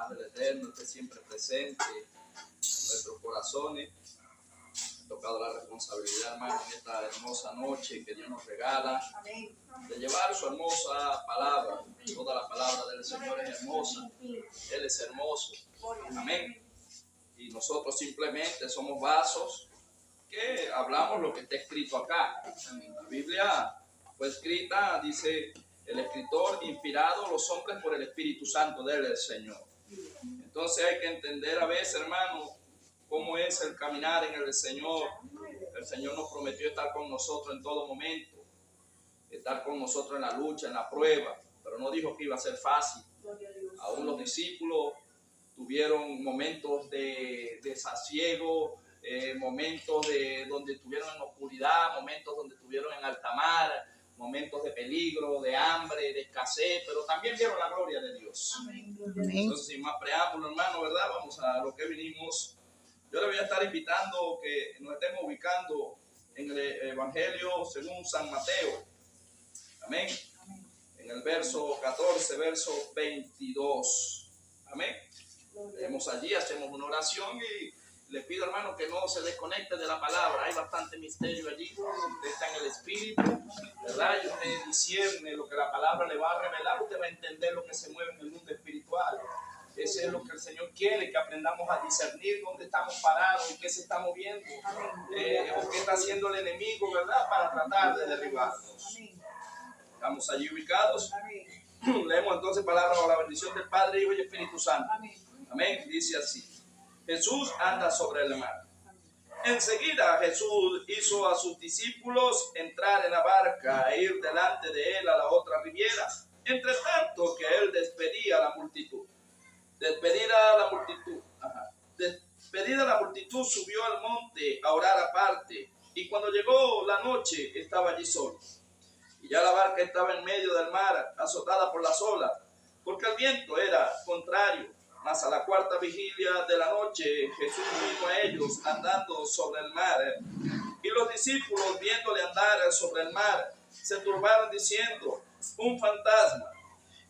Padre eterno, esté siempre presente en nuestros corazones. Ha tocado la responsabilidad, hermano, en esta hermosa noche que Dios nos regala, de llevar su hermosa palabra. Toda la palabra del Señor es hermosa. Él es hermoso. Amén. Y nosotros simplemente somos vasos que hablamos lo que está escrito acá. La Biblia fue escrita, dice el escritor, inspirado los hombres por el Espíritu Santo del Señor. Entonces hay que entender a veces, hermano, cómo es el caminar en el Señor. El Señor nos prometió estar con nosotros en todo momento, estar con nosotros en la lucha, en la prueba, pero no dijo que iba a ser fácil. Aún los discípulos tuvieron momentos de desasiego, momentos donde estuvieron en oscuridad, momentos donde estuvieron en alta mar, momentos de peligro, de hambre, de escasez, pero también vieron la gloria de Dios. Amén. Entonces, sin más preámbulo, hermano, ¿verdad? Vamos a lo que vinimos. Yo le voy a estar invitando que nos estemos ubicando en el Evangelio según San Mateo. Amén. En el verso 14, verso 22. Amén. Leemos allí, hacemos una oración y le pido, hermano, que no se desconecte de la palabra. Hay bastante misterio allí. Usted está en el Espíritu, ¿verdad? Y usted discierne lo que la palabra le va a revelar. Usted va a entender lo que se mueve en el mundo espiritual. Ese es lo que el Señor quiere, que aprendamos a discernir dónde estamos parados y qué se está moviendo, o qué está haciendo el enemigo, ¿verdad? Para tratar de derribarnos. Estamos allí ubicados. Leemos entonces palabra o la bendición del Padre, Hijo y Espíritu Santo. Amén. Dice así: Jesús anda sobre el mar. Enseguida Jesús hizo a sus discípulos entrar en la barca e ir delante de él a la otra riviera, entre tanto que él despedía a la multitud. Despedida la multitud, subió al monte a orar aparte, y cuando llegó la noche estaba allí solo. Y ya la barca estaba en medio del mar, azotada por las olas, porque el viento era contrario. Mas a la cuarta vigilia de la noche Jesús vino a ellos andando sobre el mar. Y los discípulos, viéndole andar sobre el mar, se turbaron diciendo: un fantasma.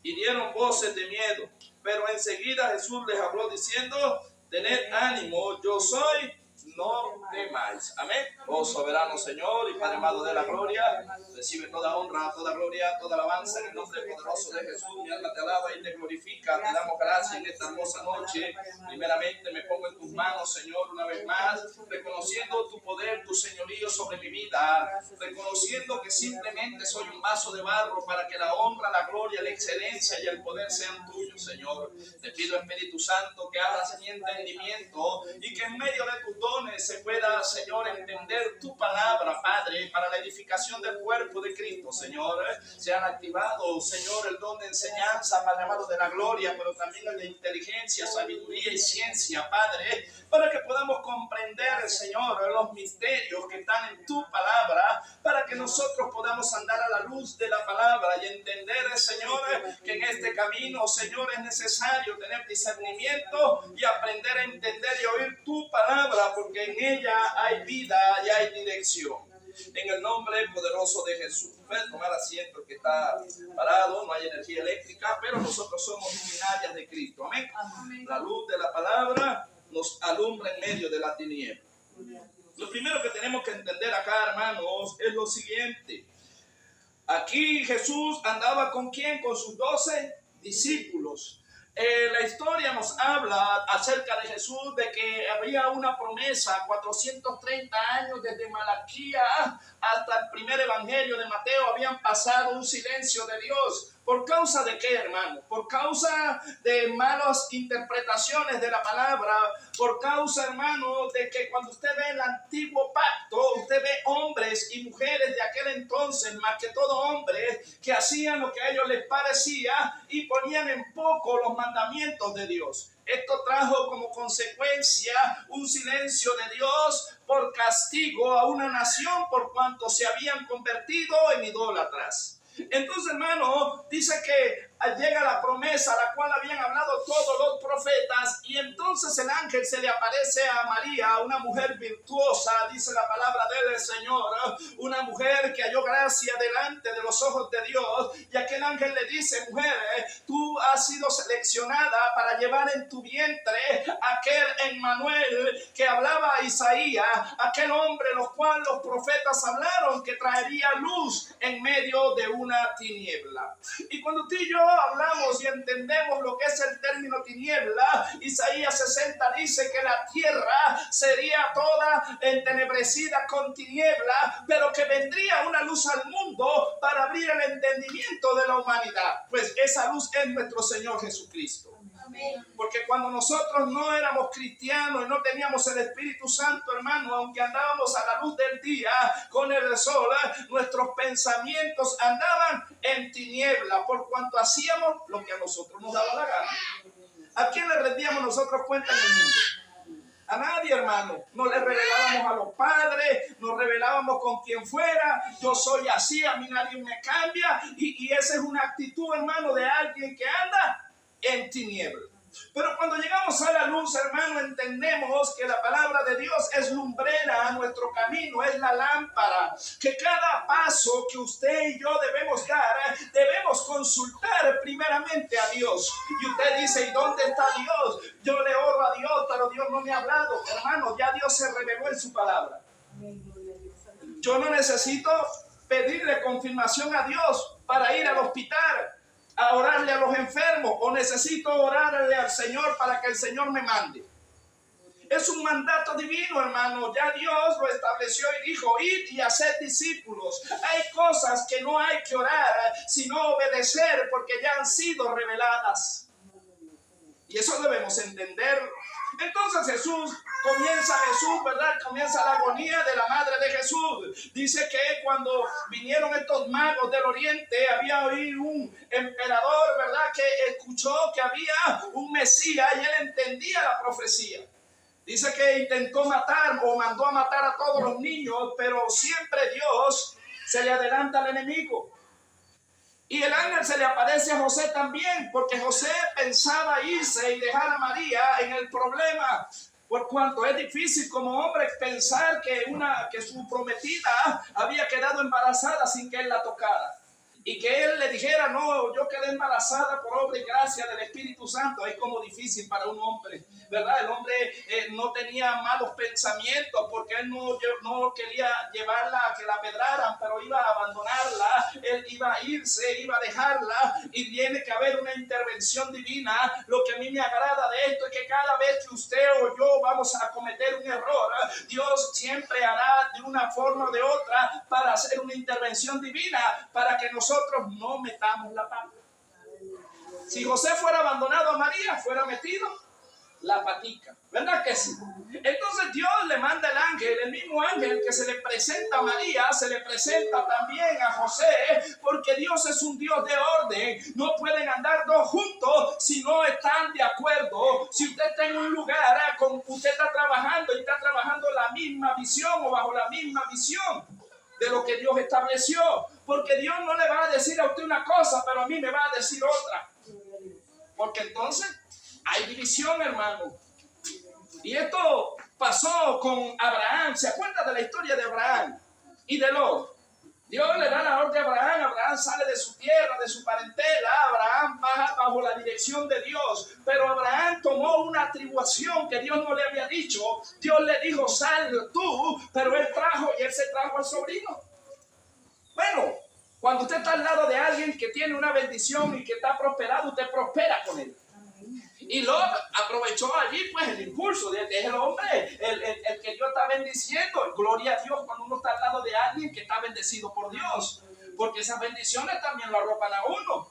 Y dieron voces de miedo. Pero enseguida Jesús les habló diciendo: tened ánimo, yo soy, no temáis. Amén. Oh soberano Señor y Padre amado de la gloria, recibe toda honra, toda gloria, toda alabanza en el nombre poderoso de Jesús. Mi alma te alaba y te glorifica. Te damos gracias en esta hermosa noche. Primeramente me pongo en tus manos, Señor, una vez más, reconociendo tu poder, tu señorío sobre mi vida, reconociendo que simplemente soy un vaso de barro para que la honra, la gloria, la excelencia y el poder sean tuyos, Señor. Te pido, Espíritu Santo, que abras mi entendimiento y que en medio de tus dones se pueda, Señor, entender tu palabra, Padre, para la edificación del cuerpo de Cristo, Señor. Se han activado, Señor, el don de enseñanza, Padre amado de la gloria, pero también el de inteligencia, sabiduría y ciencia, Padre, para que podamos comprender, Señor, los misterios que están en tu palabra, para que nosotros podamos andar a la luz de la palabra y entender, Señor, que en este camino, Señor, es necesario tener discernimiento y aprender a entender y oír tu palabra, porque en ella hay vida y hay dirección. En el nombre poderoso de Jesús. Puedes tomar asiento, que está parado, no hay energía eléctrica, pero nosotros somos luminarias de Cristo. Amén. La luz de la palabra nos alumbra en medio de la tiniebla. Lo primero que tenemos que entender acá, hermanos, es lo siguiente. Aquí Jesús andaba ¿con quién? Con sus 12 discípulos. La historia nos habla acerca de Jesús, de que había una promesa, 430 años desde Malaquías hasta el primer evangelio de Mateo, habían pasado un silencio de Dios. ¿Por causa de qué, hermano? Por causa de malas interpretaciones de la palabra, por causa, hermano, de que cuando usted ve el antiguo pacto, usted ve hombres y mujeres de aquel entonces, más que todo hombres, que hacían lo que a ellos les parecía y ponían en poco los mandamientos de Dios. Esto trajo como consecuencia un silencio de Dios por castigo a una nación por cuanto se habían convertido en idólatras. Entonces, hermano, dice que llega la promesa a la cual habían hablado todos los profetas, y entonces el ángel se le aparece a María, una mujer virtuosa, dice la palabra del Señor, una mujer que halló gracia delante de los ojos de Dios, y aquel ángel le dice: mujer, tú has sido seleccionada para llevar en tu vientre aquel Emmanuel que hablaba a Isaías, aquel hombre los cuales los profetas hablaron que traería luz en medio de una tiniebla. Y cuando tú y yo hablamos y entendemos lo que es el término tiniebla, Isaías 60 dice que la tierra sería toda entenebrecida con tiniebla, pero que vendría una luz al mundo para abrir el entendimiento de la humanidad. Pues esa luz es nuestro Señor Jesucristo. Porque cuando nosotros no éramos cristianos y no teníamos el Espíritu Santo, hermano, aunque andábamos a la luz del día con el sol, nuestros pensamientos andaban en tiniebla por cuanto hacíamos lo que a nosotros nos daba la gana. ¿A quién le rendíamos nosotros cuenta en el mundo? A nadie, hermano. No le revelábamos a los padres, nos revelábamos con quien fuera. Yo soy así, a mí nadie me cambia. Y esa es una actitud, hermano, de alguien que anda en tiniebla. Pero cuando llegamos a la luz, hermano, entendemos que la palabra de Dios es lumbrera a nuestro camino, es la lámpara, que cada paso que usted y yo debemos dar, debemos consultar primeramente a Dios. Y usted dice: ¿y dónde está Dios? Yo le oro a Dios, pero Dios no me ha hablado. Hermano, ya Dios se reveló en su palabra. Yo no necesito pedirle confirmación a Dios para ir al hospital a orarle a los enfermos, o necesito orarle al Señor para que el Señor me mande. Es un mandato divino, hermano. Ya Dios lo estableció y dijo: id y haced discípulos. Hay cosas que no hay que orar, sino obedecer, porque ya han sido reveladas. Y eso debemos entenderlo. Entonces Jesús, ¿verdad? Comienza la agonía de la madre de Jesús. Dice que cuando vinieron estos magos del oriente, había hoy un emperador, ¿verdad? Que escuchó que había un Mesías y él entendía la profecía. Dice que intentó matar o mandó a matar a todos los niños, pero siempre Dios se le adelanta al enemigo. Y el ángel se le aparece a José también, porque José pensaba irse y dejar a María en el problema. Por cuanto es difícil como hombre pensar que su prometida había quedado embarazada sin que él la tocara. Y que él le dijera: no, yo quedé embarazada por obra y gracia del Espíritu Santo. Es como difícil para un hombre, ¿verdad? El hombre no tenía malos pensamientos, porque él no quería llevarla a que la pedraran, pero iba a abandonarla, él iba a irse, iba a dejarla, y tiene que haber una intervención divina. Lo que a mí me agrada de esto es que cada vez que usted o yo vamos a cometer un error, Dios siempre hará de una forma o de otra para hacer una intervención divina, para que nosotros no metamos la pata. Si José fuera abandonado a María, fuera metido la patica, ¿verdad que sí? Entonces Dios le manda el ángel, el mismo ángel que se le presenta a María, se le presenta también a José, porque Dios es un Dios de orden. No pueden andar dos juntos si no están de acuerdo. Si usted está en un lugar, usted está trabajando y está trabajando la misma visión o bajo la misma visión de lo que Dios estableció, porque Dios no le va a decir a usted una cosa, pero a mí me va a decir otra, porque entonces hay división, hermano. Y esto pasó con Abraham. ¿Se acuerda de la historia de Abraham y de Lot? Dios le da la orden a Abraham. Abraham sale de su tierra, de su parentela. Abraham baja bajo la dirección de Dios. Pero Abraham tomó una atribución que Dios no le había dicho. Dios le dijo: sal tú, pero él se trajo al sobrino. Bueno, cuando usted está al lado de alguien que tiene una bendición y que está prosperado, usted prospera con él. Y Lot aprovechó allí pues el impulso de el hombre, el que Dios está bendiciendo. Gloria a Dios cuando uno está al lado de alguien que está bendecido por Dios, porque esas bendiciones también lo arropan a uno.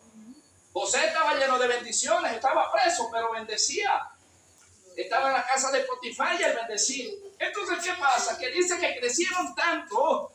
José estaba lleno de bendiciones, estaba preso, pero bendecía. Estaba en la casa de Potifar y él bendecía. Entonces, ¿qué pasa? Que dice que crecieron tanto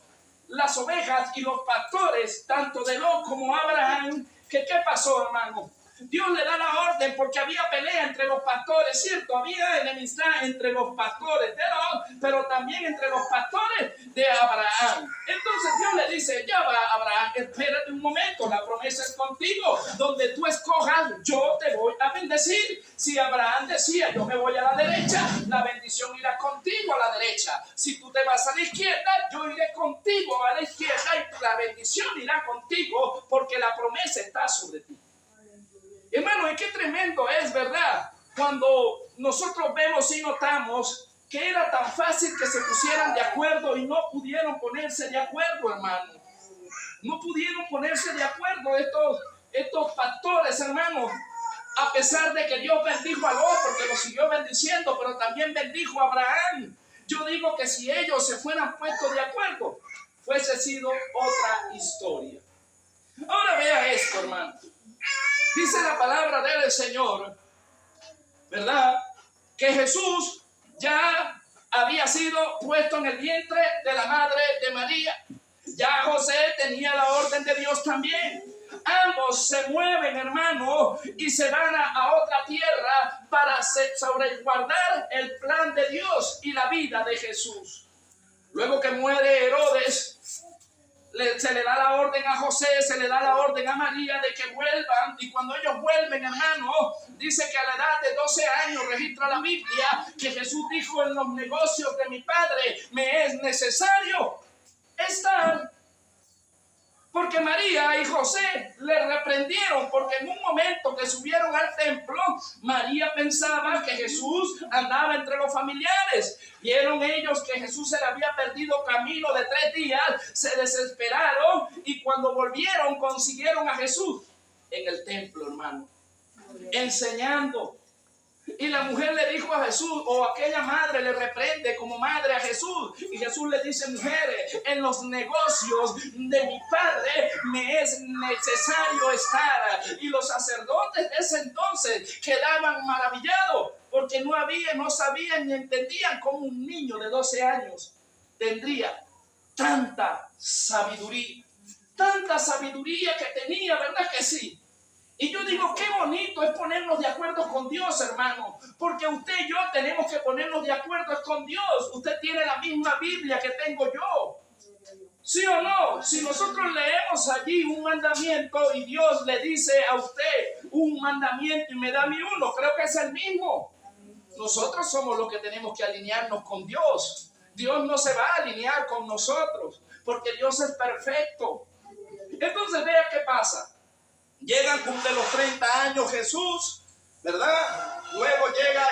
las ovejas y los pastores, tanto de Lot como Abraham, que ¿qué pasó, hermano? Dios le da la orden porque había pelea entre los pastores, ¿cierto? Había enemistad entre los pastores de Lot, pero también entre los pastores de Abraham. Entonces Dios le dice, ya va Abraham, espérate un momento, la promesa es contigo. Donde tú escojas, yo te voy a bendecir. Si Abraham decía, yo me voy a la derecha, la bendición irá contigo a la derecha. Si tú te vas a la izquierda, yo iré contigo a la izquierda y la bendición irá contigo porque la promesa está sobre ti. Hermano, y qué tremendo es, ¿verdad? Cuando nosotros vemos y notamos que era tan fácil que se pusieran de acuerdo y no pudieron ponerse de acuerdo, hermano. No pudieron ponerse de acuerdo estos pastores, hermano. A pesar de que Dios bendijo a Lot, porque lo siguió bendiciendo, pero también bendijo a Abraham. Yo digo que si ellos se fueran puestos de acuerdo, fuese sido otra historia. Ahora vea esto, hermano. Dice la palabra del Señor, ¿verdad? Que Jesús ya había sido puesto en el vientre de la madre de María. Ya José tenía la orden de Dios también. Ambos se mueven, hermano, y se van a otra tierra para sobreguardar el plan de Dios y la vida de Jesús. Luego que muere Herodes, se le da la orden a José, se le da la orden a María de que vuelvan, y cuando ellos vuelven, hermano, dice que a la edad de 12 años registra la Biblia que Jesús dijo: en los negocios de mi Padre me es necesario estar. Porque María y José le reprendieron, porque en un momento que subieron al templo, María pensaba que Jesús andaba entre los familiares. Vieron ellos que Jesús se le había perdido camino de 3 días, se desesperaron y cuando volvieron consiguieron a Jesús en el templo, hermano, enseñando. Y la mujer le dijo a Jesús, o aquella madre le reprende como madre a Jesús, y Jesús le dice: mujeres, en los negocios de mi Padre me es necesario estar. Y los sacerdotes de ese entonces quedaban maravillados, porque no sabían ni entendían cómo un niño de 12 años tendría tanta sabiduría que tenía, ¿verdad que sí? Y yo digo, qué bonito es ponernos de acuerdo con Dios, hermano, porque usted y yo tenemos que ponernos de acuerdo con Dios. Usted tiene la misma Biblia que tengo yo, ¿sí o no? Si nosotros leemos allí un mandamiento y Dios le dice a usted un mandamiento y me da a mí uno, creo que es el mismo. Nosotros somos los que tenemos que alinearnos con Dios. Dios no se va a alinear con nosotros, porque Dios es perfecto. Entonces vea qué pasa. Llegan, cumple los 30 años Jesús, ¿verdad? Luego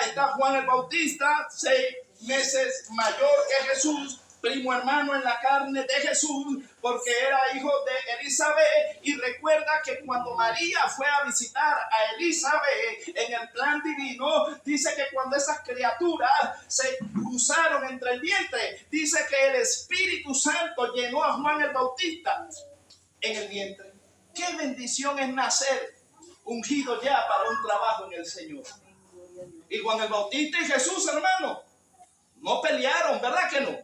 está Juan el Bautista, 6 meses mayor que Jesús, primo hermano en la carne de Jesús, porque era hijo de Elizabeth. Y recuerda que cuando María fue a visitar a Elizabeth en el plan divino, dice que cuando esas criaturas se cruzaron entre el vientre, dice que el Espíritu Santo llenó a Juan el Bautista en el vientre. Qué bendición es nacer ungido ya para un trabajo en el Señor. Y Juan el Bautista y Jesús, hermano, no pelearon, ¿verdad que no?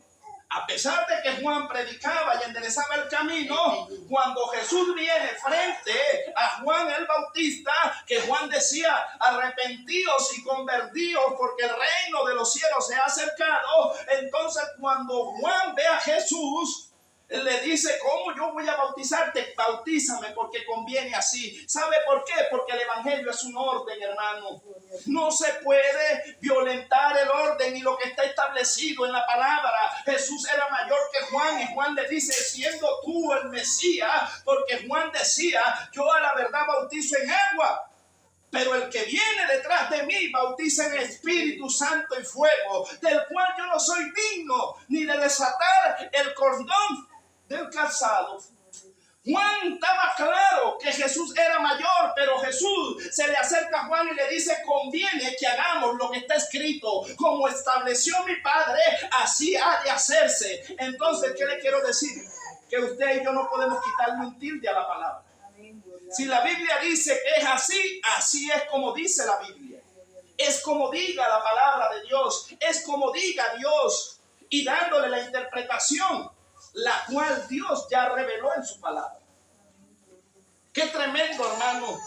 A pesar de que Juan predicaba y enderezaba el camino, cuando Jesús viene frente a Juan el Bautista, que Juan decía: arrepentíos y convertíos porque el reino de los cielos se ha acercado. Entonces cuando Juan ve a Jesús, él le dice: ¿cómo yo voy a bautizarte? Bautízame porque conviene así. ¿Sabe por qué? Porque el evangelio es un orden, hermano. No se puede violentar el orden y lo que está establecido en la palabra. Jesús era mayor que Juan y Juan le dice: siendo tú el Mesías, porque Juan decía: yo a la verdad bautizo en agua, pero el que viene detrás de mí bautiza en Espíritu Santo y fuego, del cual yo no soy digno ni de desatar el cordón del calzado. Juan estaba claro que Jesús era mayor, pero Jesús se le acerca a Juan y le dice: conviene que hagamos lo que está escrito, como estableció mi Padre, así ha de hacerse. Entonces, ¿qué le quiero decir? Que usted y yo no podemos quitarle un tilde a la palabra. Si la Biblia dice que es así, así es como dice la Biblia. Es como diga la palabra de Dios, es como diga Dios, y dándole la interpretación la cual Dios ya reveló en su palabra. Qué tremendo, hermano,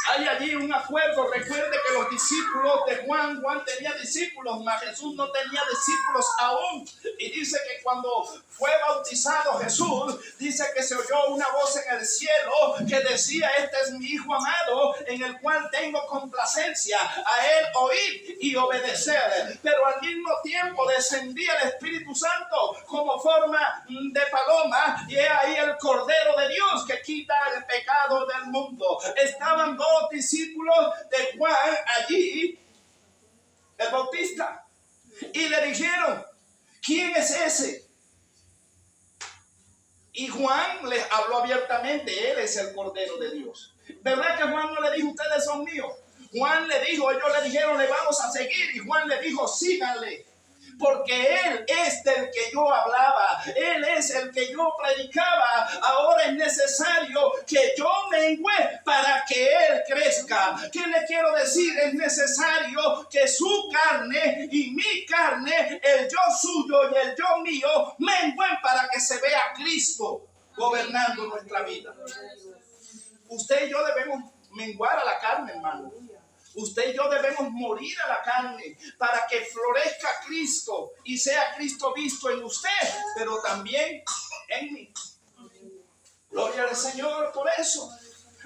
Hay allí un acuerdo. Recuerde que los discípulos de Juan tenía discípulos, mas Jesús no tenía discípulos aún. Y dice que cuando fue bautizado Jesús, dice que se oyó una voz en el cielo que decía: este es mi Hijo amado, en el cual tengo complacencia, a él oír y obedecer. Pero al mismo tiempo descendía el Espíritu Santo como forma de paloma, y es ahí el Cordero de Dios que quita el pecado del mundo. Estaban dos discípulos de Juan allí, el Bautista, y le dijeron: ¿quién es ese? Y Juan les habló abiertamente: él es el Cordero de Dios. ¿Verdad que Juan no le dijo: ustedes son míos? Juan le dijo, ellos le dijeron: le vamos a seguir. Y Juan le dijo: síganle, porque él es del que yo hablaba, él es el que yo predicaba. Ahora es necesario que yo mengüe para que él crezca. ¿Qué le quiero decir? Es necesario que su carne y mi carne, el yo suyo y el yo mío, mengüen para que se vea Cristo gobernando nuestra vida. Usted y yo debemos menguar a la carne, hermano. Usted y yo debemos morir a la carne para que florezca Cristo y sea Cristo visto en usted, pero también en mí. Gloria al Señor por eso.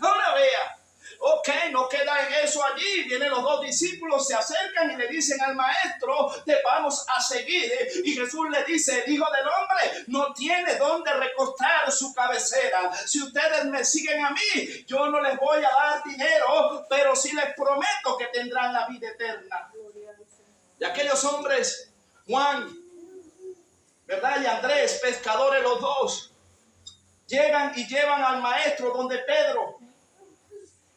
Ahora vea. Ok, no queda en eso allí. Vienen los dos discípulos, se acercan y le dicen al maestro: te vamos a seguir. Y Jesús le dice: el Hijo del Hombre no tiene dónde recostar su cabecera. Si ustedes me siguen a mí, yo no les voy a dar dinero, pero sí les prometo que tendrán la vida eterna. Y aquellos hombres, Juan, ¿verdad?, y Andrés, pescadores los dos, llegan y llevan al maestro donde Pedro.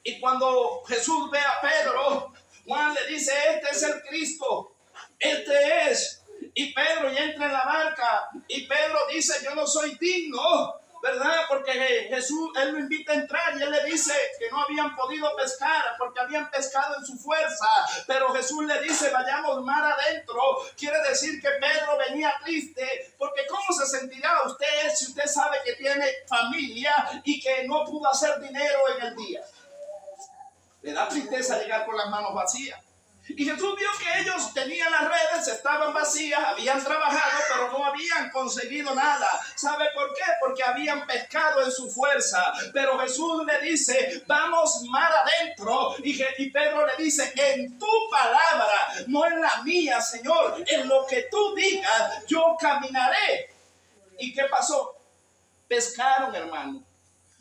Y cuando Jesús ve a Pedro, Juan le dice: este es el Cristo, este es. Y Pedro ya entra en la barca y Pedro dice: yo no soy digno, ¿verdad? Porque Jesús, él lo invita a entrar y él le dice que no habían podido pescar porque habían pescado en su fuerza. Pero Jesús le dice: vayamos mar adentro. Quiere decir que Pedro venía triste, porque ¿cómo se sentirá usted si usted sabe que tiene familia y que no pudo hacer dinero en el día? Le da tristeza llegar con las manos vacías. Y Jesús vio que ellos tenían las redes, estaban vacías, habían trabajado, pero no habían conseguido nada. ¿Sabe por qué? Porque habían pescado en su fuerza. Pero Jesús le dice: vamos mar adentro. Y Pedro le dice: en tu palabra, no en la mía, Señor. En lo que tú digas, yo caminaré. ¿Y qué pasó? Pescaron, hermano.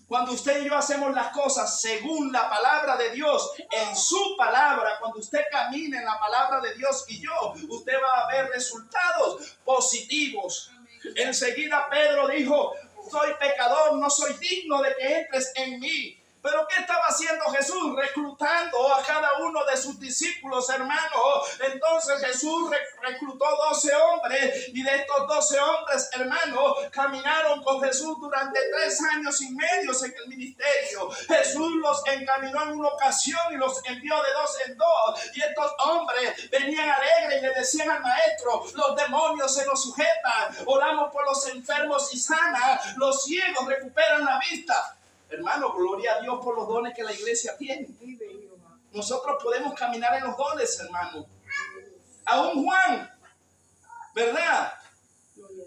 Cuando usted y yo hacemos las cosas según la palabra de Dios, en su palabra, cuando usted camina en la palabra de Dios y yo, usted va a ver resultados positivos. Enseguida Pedro dijo: soy pecador, no soy digno de que entres en mí. Pero ¿qué estaba haciendo Jesús? Reclutando a cada uno de sus discípulos, hermanos. Entonces Jesús reclutó 12 hombres, y de estos 12 hombres, hermanos, caminaron con Jesús durante 3 años y medio en el ministerio. Jesús los encaminó en una ocasión y los envió de 2 en 2. Y estos hombres venían alegres y le decían al maestro: los demonios se nos sujetan, oramos por los enfermos y sanan, los ciegos recuperan la vista. Hermano, gloria a Dios por los dones que la iglesia tiene. Nosotros podemos caminar en los dones, hermano. Aún Juan, ¿verdad?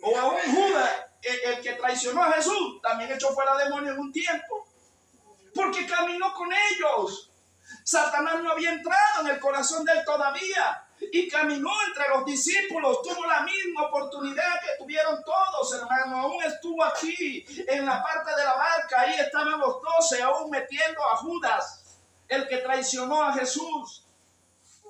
O aún Judas, el que traicionó a Jesús, también echó fuera demonios en un tiempo, porque caminó con ellos. Satanás no había entrado en el corazón de él todavía, y caminó entre los discípulos. Tuvo la misma oportunidad que tuvieron todos, hermano. Aún estuvo aquí en la parte de la barca. Ahí estaban los 12, aún metiendo a Judas, el que traicionó a Jesús.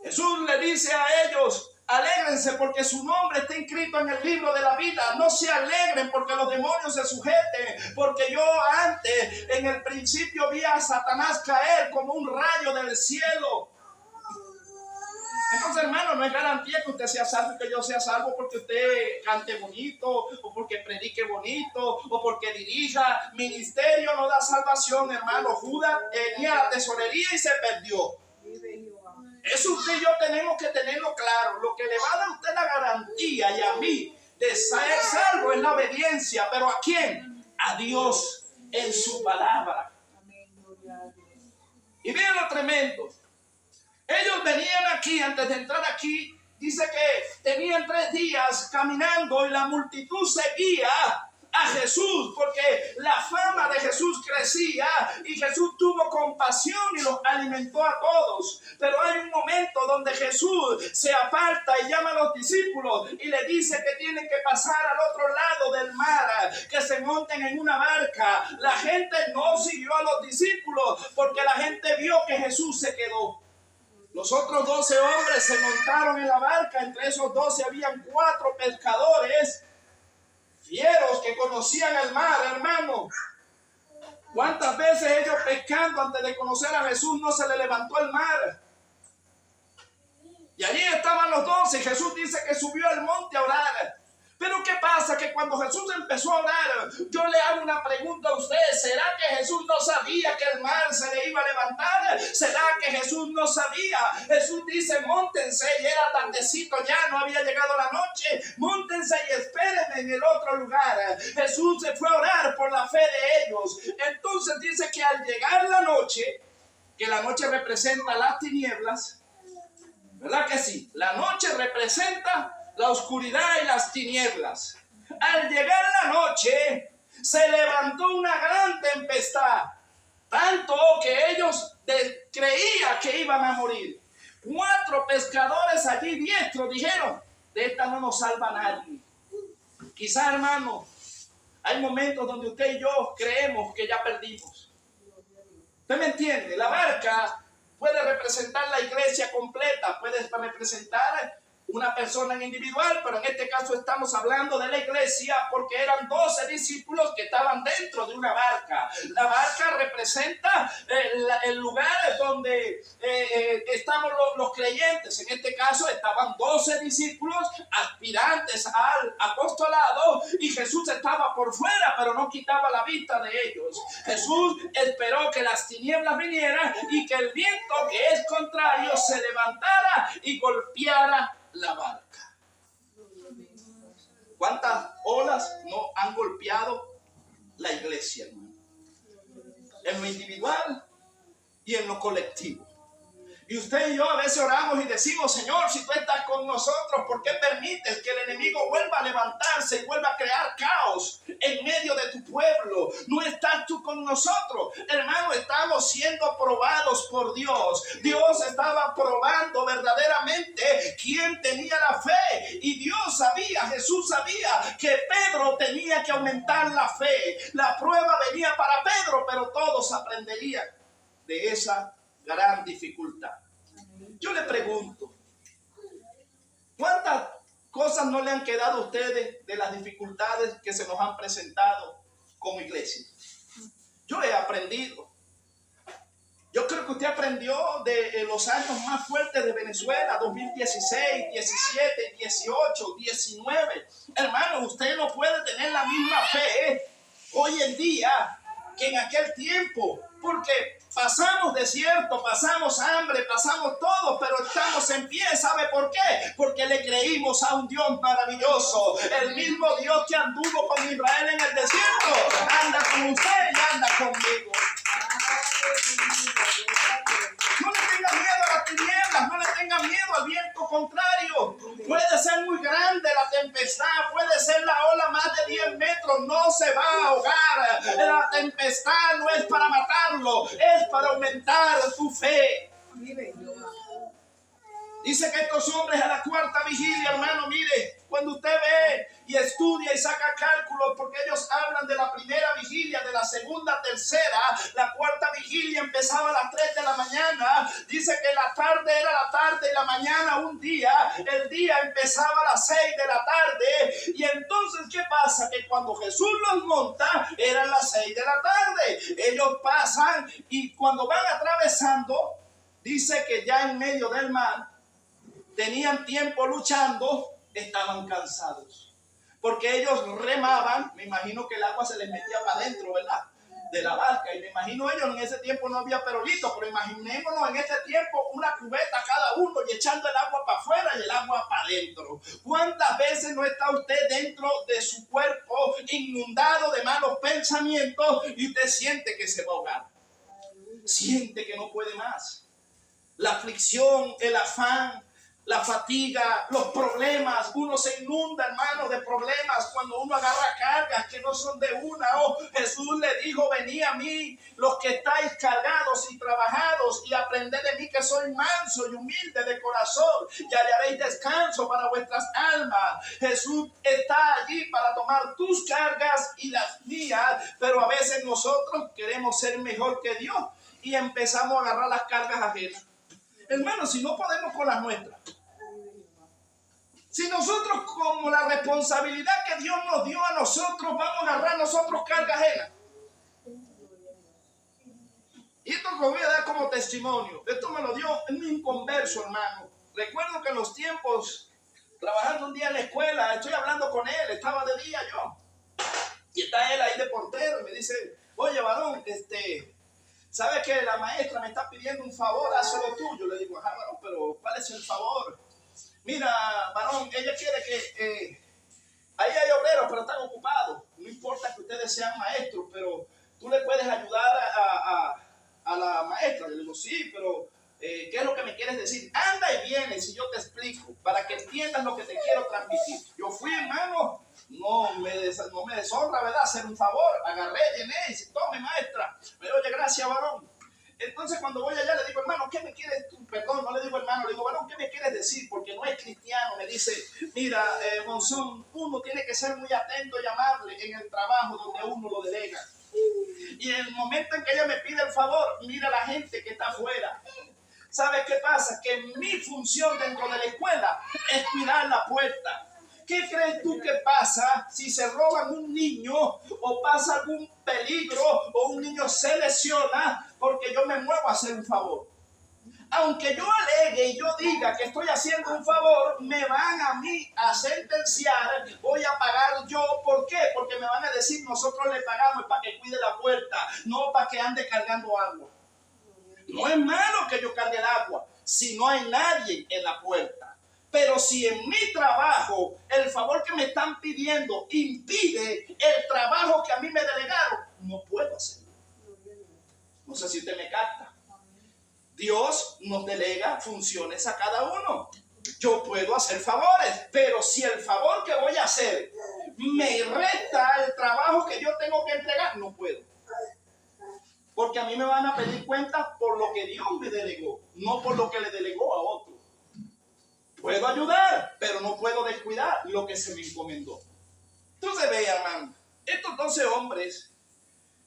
Jesús le dice a ellos: alégrense porque su nombre está inscrito en el libro de la vida. No se alegren porque los demonios se sujeten, porque yo antes, en el principio, vi a Satanás caer como un rayo del cielo. Entonces, hermano, no es garantía que usted sea salvo y que yo sea salvo porque usted cante bonito, o porque predique bonito, o porque dirija. Ministerio no da salvación, hermano. Judas tenía la tesorería y se perdió. Eso usted y yo tenemos que tenerlo claro. Lo que le va a dar a usted la garantía y a mí de ser salvo es la obediencia. ¿Pero a quién? A Dios en su palabra. Y miren lo tremendo. Ellos venían aquí, antes de entrar aquí, dice que tenían 3 días caminando y la multitud seguía a Jesús porque la fama de Jesús crecía y Jesús tuvo compasión y los alimentó a todos. Pero hay un momento donde Jesús se aparta y llama a los discípulos y le dice que tienen que pasar al otro lado del mar, que se monten en una barca. La gente no siguió a los discípulos porque la gente vio que Jesús se quedó. Los otros 12 hombres se montaron en la barca. Entre esos 12 habían 4 pescadores fieros que conocían el mar, hermano. ¿Cuántas veces ellos pescando antes de conocer a Jesús no se le levantó el mar? Y allí estaban los 12. Jesús dice que subió al monte a orar. Pero ¿qué pasa? Que cuando Jesús empezó a orar, yo le hago una pregunta a usted. ¿Será que Jesús no sabía que el mar se le iba a levantar? ¿Será que Jesús no sabía? Jesús dice, móntense, y era tardecito ya, no había llegado la noche. Móntense y espérenme en el otro lugar. Jesús se fue a orar por la fe de ellos. Entonces dice que al llegar la noche, que la noche representa las tinieblas, ¿verdad que sí? La noche representa la oscuridad y las tinieblas. Al llegar la noche, se levantó una gran tempestad, tanto que ellos creían que iban a morir. 4 pescadores allí diestros dijeron, de esta no nos salva nadie. Quizá, hermano, hay momentos donde usted y yo creemos que ya perdimos. ¿Usted me entiende? La barca puede representar la iglesia completa, puede representar una persona en individual, pero en este caso estamos hablando de la iglesia porque eran 12 discípulos que estaban dentro de una barca. La barca representa el lugar donde estamos los creyentes. En este caso estaban 12 discípulos aspirantes al apostolado y Jesús estaba por fuera, pero no quitaba la vista de ellos. Jesús esperó que las tinieblas vinieran y que el viento, que es contrario, se levantara y golpeara la barca. ¿Cuántas olas no han golpeado la iglesia, hermano? En lo individual y en lo colectivo. Y usted y yo a veces oramos y decimos, Señor, si tú estás con nosotros, ¿por qué permites que el enemigo vuelva a levantarse y vuelva a crear caos en medio de tu pueblo? No estás tú con nosotros. Hermano, estamos siendo probados por Dios. Dios estaba probando verdaderamente quién tenía la fe. Y Dios sabía, Jesús sabía que Pedro tenía que aumentar la fe. La prueba venía para Pedro, pero todos aprenderían de esa gran dificultad. Yo le pregunto, ¿cuántas cosas no le han quedado a ustedes de las dificultades que se nos han presentado como iglesia? Yo he aprendido. Yo creo que usted aprendió de los años más fuertes de Venezuela, 2016, 17, 18, 19. Hermano, usted no puede tener la misma fe hoy en día que en aquel tiempo, porque pasamos desierto, pasamos hambre, pasamos todo, pero estamos en pie. ¿Sabe por qué? Porque le creímos a un Dios maravilloso. El mismo Dios que anduvo con Israel en el desierto anda con usted y anda conmigo. No le tenga miedo a las tinieblas, no le tenga miedo al viento contrario. Puede ser muy grande la tempestad, puede ser la ola más de 10 metros, no se va a ahogar. La tempestad no es para matarlo, es para aumentar su fe. Dice que estos hombres a la 4ª vigilia, hermano, mire, cuando usted ve y estudia y saca cálculos, porque ellos hablan de la primera vigilia, de la segunda, tercera, la 4ª vigilia empezaba a las 3 de la mañana, dice que la tarde era la tarde y la mañana un día, el día empezaba a las 6 de la tarde, y entonces, ¿qué pasa? Que cuando Jesús los monta, eran las 6 de la tarde, ellos pasan y cuando van atravesando, dice que ya en medio del mar, tenían tiempo luchando, estaban cansados. Porque ellos remaban, me imagino que el agua se les metía para adentro, ¿verdad? De la barca. Y me imagino ellos, en ese tiempo no había perolitos, pero imaginémonos en este tiempo una cubeta cada uno y echando el agua para afuera y el agua para adentro. ¿Cuántas veces no está usted dentro de su cuerpo inundado de malos pensamientos y usted siente que se va a ahogar? siente que no puede más. La aflicción, el afán, la fatiga, los problemas, uno se inunda, hermano, de problemas cuando uno agarra cargas que no son de una. Oh, Jesús le dijo: venid a mí los que estáis cargados y trabajados, y aprended de mí, que soy manso y humilde de corazón, y hallaréis descanso para vuestras almas. Jesús está allí para tomar tus cargas y las mías, pero a veces nosotros queremos ser mejor que Dios y empezamos a agarrar las cargas ajenas. Hermano, si no podemos con las nuestras, si nosotros, como la responsabilidad que Dios nos dio a nosotros, vamos a agarrar nosotros cargas ajenas. Y esto que voy a dar como testimonio, esto me lo dio un inconverso, hermano. Recuerdo que en los tiempos, trabajando un día en la escuela, estoy hablando con él, estaba de día yo, y está él ahí de portero, y me dice: oye, varón, ¿sabes que la maestra me está pidiendo un favor? Hazlo tú. Yo le digo: ajá, varón, pero ¿cuál es el favor? Mira, varón, ella quiere que ahí hay obreros, pero están ocupados. No importa que ustedes sean maestros, pero tú le puedes ayudar a la maestra. Le digo: sí, pero ¿qué es lo que me quieres decir? Anda y viene, si yo te explico, para que entiendas lo que te quiero transmitir. Yo fui, hermano, no me deshonra, ¿verdad?, hacer un favor. Agarré, llené y dice: tome, maestra. Me oye, gracias, varón. Entonces, cuando voy allá, le digo: hermano, ¿qué me quieres tú? Perdón, no le digo hermano, le digo: varón, ¿qué me quieres decir? Porque no es cristiano. Me dice: mira, Monzón, uno tiene que ser muy atento y amable en el trabajo donde uno lo delega. Y en el momento en que ella me pide el favor, mira la gente que está afuera. ¿Sabes qué pasa? Que mi función dentro de la escuela es cuidar la puerta. ¿Qué crees tú que pasa si se roban un niño o pasa algún peligro o un niño se lesiona porque yo me muevo a hacer un favor? Aunque yo alegue y yo diga que estoy haciendo un favor, me van a mí a sentenciar, voy a pagar yo. ¿Por qué? Porque me van a decir: nosotros le pagamos para que cuide la puerta, no para que ande cargando agua. No es malo que yo cargue el agua si no hay nadie en la puerta. Pero si en mi trabajo el favor que me están pidiendo impide el trabajo que a mí me delegaron, no puedo hacerlo. No sé si usted me capta. Dios nos delega funciones a cada uno. Yo puedo hacer favores, pero si el favor que voy a hacer me resta el trabajo que yo tengo que entregar, no puedo. Porque a mí me van a pedir cuentas por lo que Dios me delegó, no por lo que le delegó a otro. Puedo ayudar, pero no puedo descuidar lo que se me encomendó. Entonces, vea, hermano, estos 12 hombres,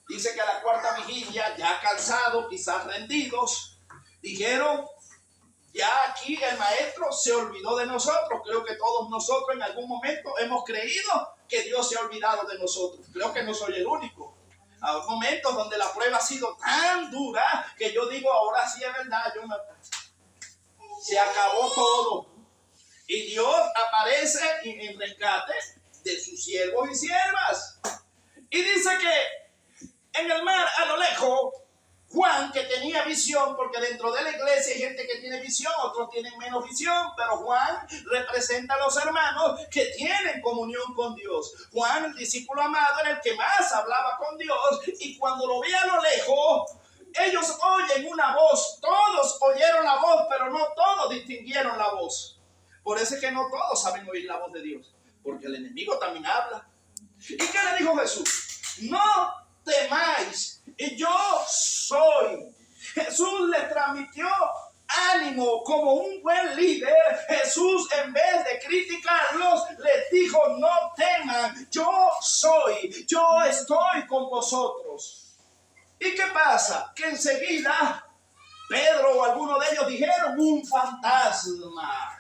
dice que a la cuarta vigilia, ya cansados, quizás rendidos, dijeron: ya aquí el maestro se olvidó de nosotros. Creo que todos nosotros en algún momento hemos creído que Dios se ha olvidado de nosotros. Creo que no soy el único. Hay momentos donde la prueba ha sido tan dura que yo digo: ahora sí es verdad, se acabó todo. Y Dios aparece en rescate de sus siervos y siervas. Y dice que en el mar, a lo lejos, Juan, que tenía visión, porque dentro de la iglesia hay gente que tiene visión, otros tienen menos visión, pero Juan representa a los hermanos que tienen comunión con Dios. Juan, el discípulo amado, era el que más hablaba con Dios, y cuando lo ve a lo lejos, ellos oyen una voz. Todos oyeron la voz, pero no todos distinguieron la voz. Por eso es que no todos saben oír la voz de Dios, porque el enemigo también habla. ¿Y qué le dijo Jesús? No temáis, yo soy. Jesús les transmitió ánimo como un buen líder. Jesús, en vez de criticarlos, les dijo: no teman, yo soy, yo estoy con vosotros. ¿Y qué pasa? Que enseguida Pedro o alguno de ellos dijeron: un fantasma.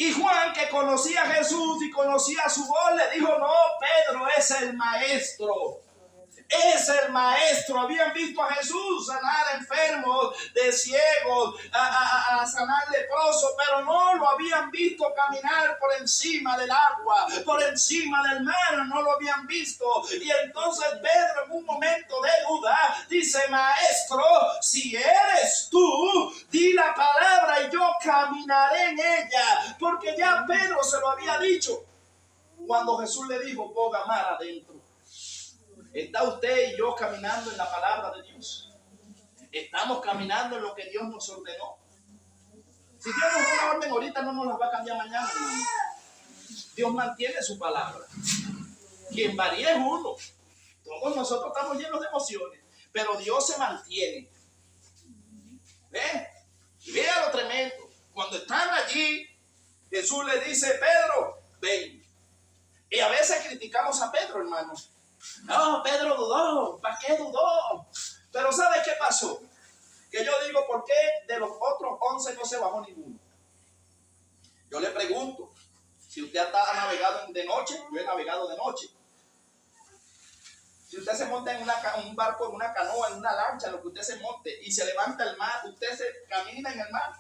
Y Juan, que conocía a Jesús y conocía su voz, le dijo: no, Pedro, es el maestro. Es el maestro. Habían visto a Jesús sanar enfermos, de ciegos, a sanar leprosos, pero no lo habían visto caminar por encima del agua, por encima del mar, no lo habían visto. Y entonces Pedro, en un momento de duda, dice: maestro, si eres tú, di la palabra y yo caminaré en ella. Porque ya Pedro se lo había dicho cuando Jesús le dijo: ponga mar adentro. ¿Está usted y yo caminando en la palabra de Dios? ¿Estamos caminando en lo que Dios nos ordenó? Si Dios nos da una orden ahorita, no nos la va a cambiar mañana, hermano. Dios mantiene su palabra. Quien varía es uno. Todos nosotros estamos llenos de emociones, pero Dios se mantiene. ¿Ve? Y vea lo tremendo. Cuando están allí, Jesús le dice: Pedro, ven. Y a veces criticamos a Pedro, hermano. No, Pedro dudó. ¿Para qué dudó? Pero ¿sabe qué pasó? Que yo digo, ¿por qué de los otros 11 no se bajó ninguno? Yo le pregunto, si usted ha navegado de noche, yo he navegado de noche. Si usted se monta en un barco, en una canoa, en una lancha, en lo que usted se monte, y se levanta el mar, usted se camina en el mar.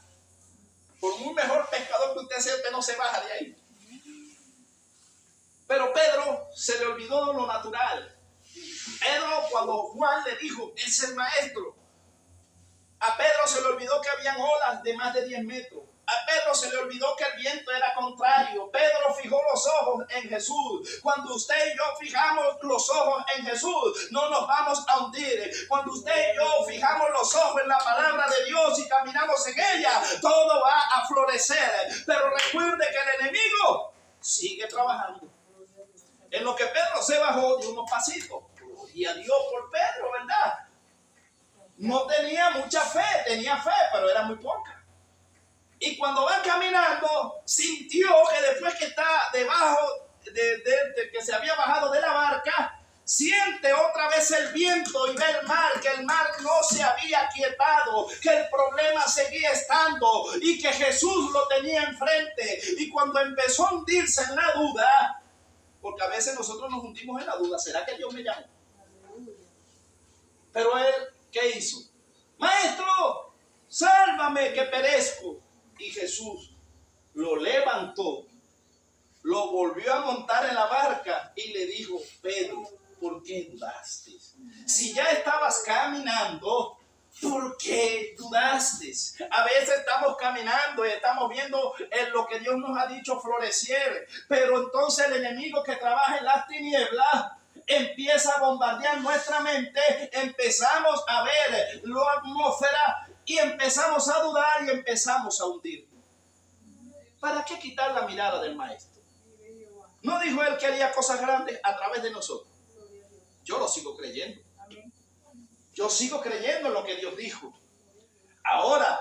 Por un mejor pescador que usted sea, usted no se baja de ahí. Pero Pedro se le olvidó lo natural. Pedro, cuando Juan le dijo, es el maestro, a Pedro se le olvidó que habían olas de más de 10 metros. A Pedro se le olvidó que el viento era contrario. Pedro fijó los ojos en Jesús. Cuando usted y yo fijamos los ojos en Jesús, no nos vamos a hundir. Cuando usted y yo fijamos los ojos en la palabra de Dios y caminamos en ella, todo va a florecer. Pero recuerde que el enemigo sigue trabajando. En lo que Pedro se bajó de unos pasitos. Y a Dios por Pedro, ¿verdad? No tenía mucha fe, tenía fe, pero era muy poca. Y cuando va caminando, sintió que después que está debajo de que se había bajado de la barca, siente otra vez el viento y ve el mar, que el mar no se había quietado, que el problema seguía estando y que Jesús lo tenía enfrente. Y cuando empezó a hundirse en la duda, porque a veces nosotros nos hundimos en la duda, ¿será que Dios me llamó? Pero él, ¿qué hizo? Maestro, sálvame que perezco. Y Jesús lo levantó, lo volvió a montar en la barca y le dijo: Pedro, ¿por qué dudaste? Si ya estabas caminando, ¿por qué dudaste? A veces estamos caminando y estamos viendo en lo que Dios nos ha dicho florecer, pero entonces el enemigo que trabaja en las tinieblas empieza a bombardear nuestra mente, empezamos a ver la atmósfera y empezamos a dudar y empezamos a hundir. ¿Para qué quitar la mirada del maestro? ¿No dijo él que haría cosas grandes a través de nosotros? Yo lo sigo creyendo. Yo sigo creyendo en lo que Dios dijo. Ahora,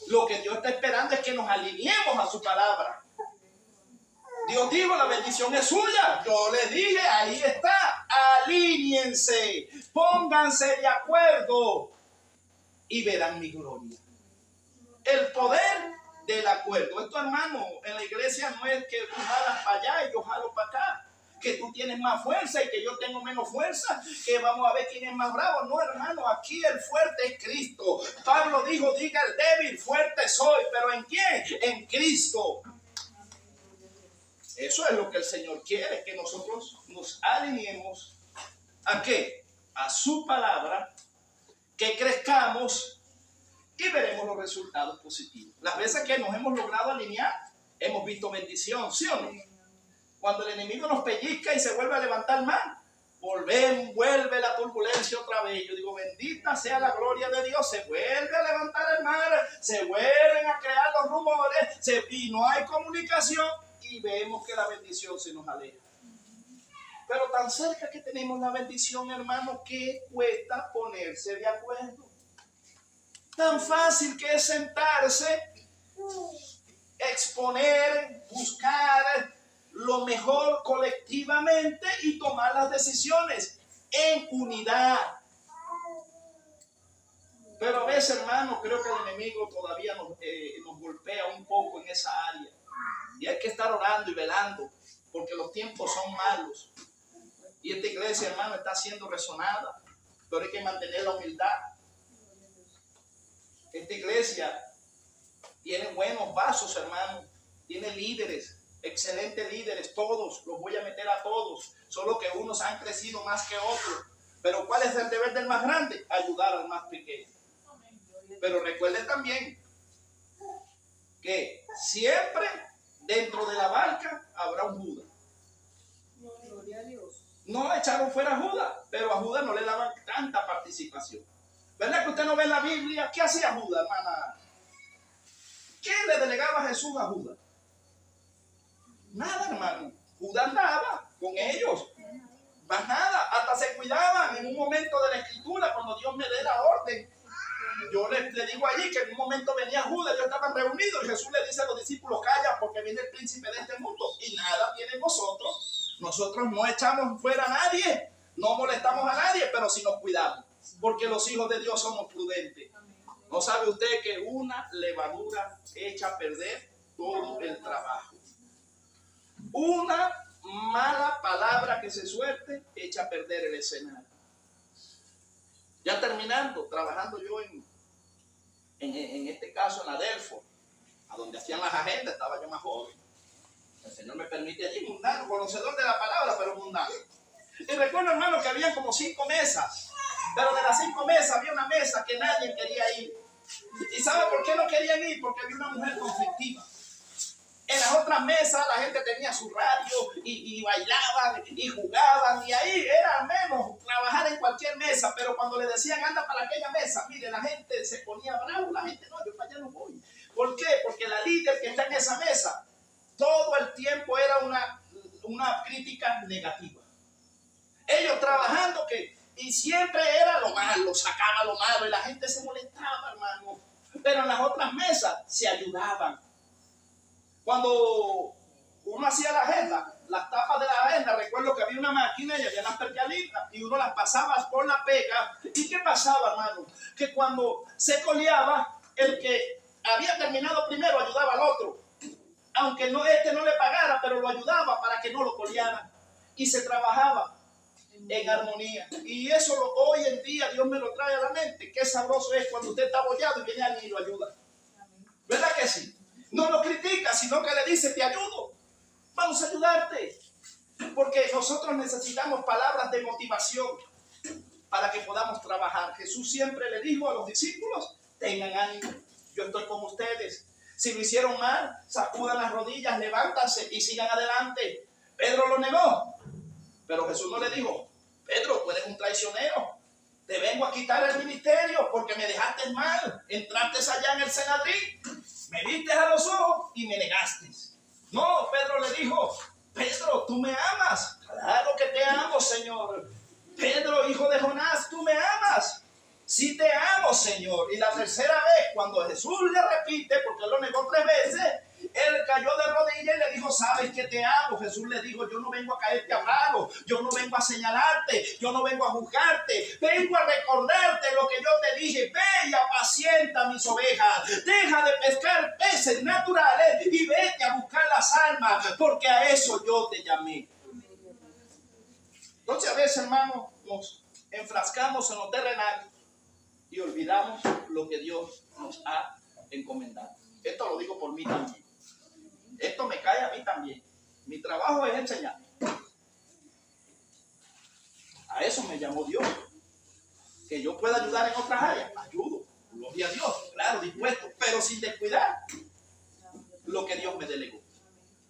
lo que Dios está esperando es que nos alineemos a su palabra. Dios dijo: la bendición es suya. Yo le dije, ahí está. Alíñense, pónganse de acuerdo y verán mi gloria. El poder del acuerdo. Esto, hermano, en la iglesia no es que tú jalas para allá y yo jalo para acá, que tú tienes más fuerza y que yo tengo menos fuerza, que vamos a ver quién es más bravo. No, hermano, aquí el fuerte es Cristo. Pablo dijo: diga el débil, fuerte soy. ¿Pero en quién? En Cristo. Eso es lo que el Señor quiere, que nosotros nos alineemos. ¿A qué? A su palabra, que crezcamos y veremos los resultados positivos. Las veces que nos hemos logrado alinear, hemos visto bendición, ¿sí o no? Cuando el enemigo nos pellizca y se vuelve a levantar más, vuelve la turbulencia otra vez. Yo digo: bendita sea la gloria de Dios. Se vuelve a levantar el mar, se vuelven a crear los rumores, y no hay comunicación, y vemos que la bendición se nos aleja. Pero tan cerca que tenemos la bendición, hermano, que cuesta ponerse de acuerdo. Tan fácil que es sentarse, exponer, buscar lo mejor colectivamente y tomar las decisiones en unidad. Pero a veces, hermano, creo que el enemigo todavía nos golpea un poco en esa área. Y hay que estar orando y velando, porque los tiempos son malos. Y esta iglesia, hermano, está siendo resonada, pero hay que mantener la humildad. Esta iglesia tiene buenos vasos, hermano. Tiene líderes, excelentes líderes. Todos, los voy a meter a todos. Solo que unos han crecido más que otros. Pero ¿cuál es el deber del más grande? Ayudar al más pequeño. Pero recuerden también que siempre dentro de la barca habrá un Judas. No echaron fuera a Judas. pero a Judas no le daban tanta participación. ¿Verdad que usted no ve en la Biblia? ¿Qué hacía Judas, hermana? ¿Qué le delegaba Jesús a Judas? Nada, hermano. Judas andaba con ellos. Más nada. Hasta se cuidaban en un momento de la escritura cuando Dios me dé la orden. Yo le digo allí que en un momento venía Judas, ellos estaban reunidos y Jesús le dice a los discípulos, calla porque viene el príncipe de este mundo. Y nada tienen vosotros. Nosotros no echamos fuera a nadie, no molestamos a nadie, pero sí nos cuidamos. Porque los hijos de Dios somos prudentes. ¿No sabe usted que una levadura echa a perder todo el trabajo? Una mala palabra que se suelte echa a perder el escenario. Ya terminando, trabajando yo en este caso en Adelfo, a donde hacían las agendas, estaba yo más joven. El Señor me permite allí, mundano, conocedor de la palabra, pero mundano. Y recuerdo, hermano, que había como 5 mesas, pero de las 5 mesas había una mesa que nadie quería ir. ¿Y sabe por qué no querían ir? Porque había una mujer conflictiva. En las otras mesas la gente tenía su radio y bailaban y jugaban, y ahí era menos trabajar en cualquier mesa, pero cuando le decían anda para aquella mesa, mire, la gente se ponía bravo, la gente no, yo para allá no voy. ¿Por qué? Porque la líder que está en esa mesa todo el tiempo era una crítica negativa. Ellos trabajando y siempre era lo malo, sacaba lo malo y la gente se molestaba, hermano. Pero en las otras mesas se ayudaban. Cuando uno hacía la agenda, las tapas de la agenda, recuerdo que había una máquina y había las percalitas y uno las pasaba por la pega. ¿Y qué pasaba, hermano? Que cuando se coleaba, el que había terminado primero ayudaba al otro. Aunque este no le pagara, pero lo ayudaba para que no lo coleara. Y se trabajaba en armonía. Y eso hoy en día Dios me lo trae a la mente. Qué sabroso es cuando usted está abollado y viene alguien y lo ayuda. ¿Verdad que sí? No lo critica, sino que le dice, te ayudo. Vamos a ayudarte. Porque nosotros necesitamos palabras de motivación para que podamos trabajar. Jesús siempre le dijo a los discípulos, tengan ánimo, yo estoy con ustedes. Si lo hicieron mal, sacudan las rodillas, levántanse y sigan adelante. Pedro lo negó, pero Jesús no le dijo, Pedro, tú eres un traicionero. Te vengo a quitar el ministerio porque me dejaste mal. Entraste allá en el Senadrín, me viste a los ojos y me negaste. No, Pedro le dijo, Pedro, tú me amas. Claro que te amo, Señor. Pedro, hijo de Jonás, tú me amas. Sí te amo, Señor. Y la tercera vez, cuando Jesús le repite, porque él lo negó 3 veces, él cayó de rodillas y le dijo, sabes que te amo. Jesús le dijo, yo no vengo a caerte a palo, yo no vengo a señalarte, yo no vengo a juzgarte, vengo a recordarte lo que yo te dije. Ve y apacienta mis ovejas, deja de pescar peces naturales y vete a buscar las almas, porque a eso yo te llamé. Entonces a veces, hermanos, nos enfrascamos en lo terrenal y olvidamos lo que Dios nos ha encomendado. Esto lo digo por mí también. Esto me cae a mí también. Mi trabajo es enseñar. A eso me llamó Dios. Que yo pueda ayudar en otras áreas, ayudo. Gloria a Dios, claro, dispuesto, pero sin descuidar lo que Dios me delegó.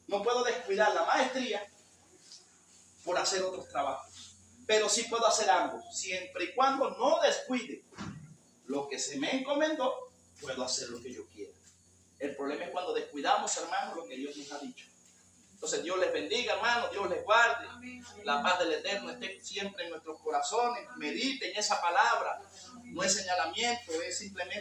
No puedo descuidar la maestría por hacer otros trabajos. Pero sí puedo hacer ambos, siempre y cuando no descuide lo que se me encomendó, puedo hacer lo que yo quiera. El problema es cuando descuidamos, hermanos, lo que Dios nos ha dicho. Entonces Dios les bendiga, hermanos, Dios les guarde. Amén. La paz del Eterno esté siempre en nuestros corazones. Mediten esa palabra. No es señalamiento, es simplemente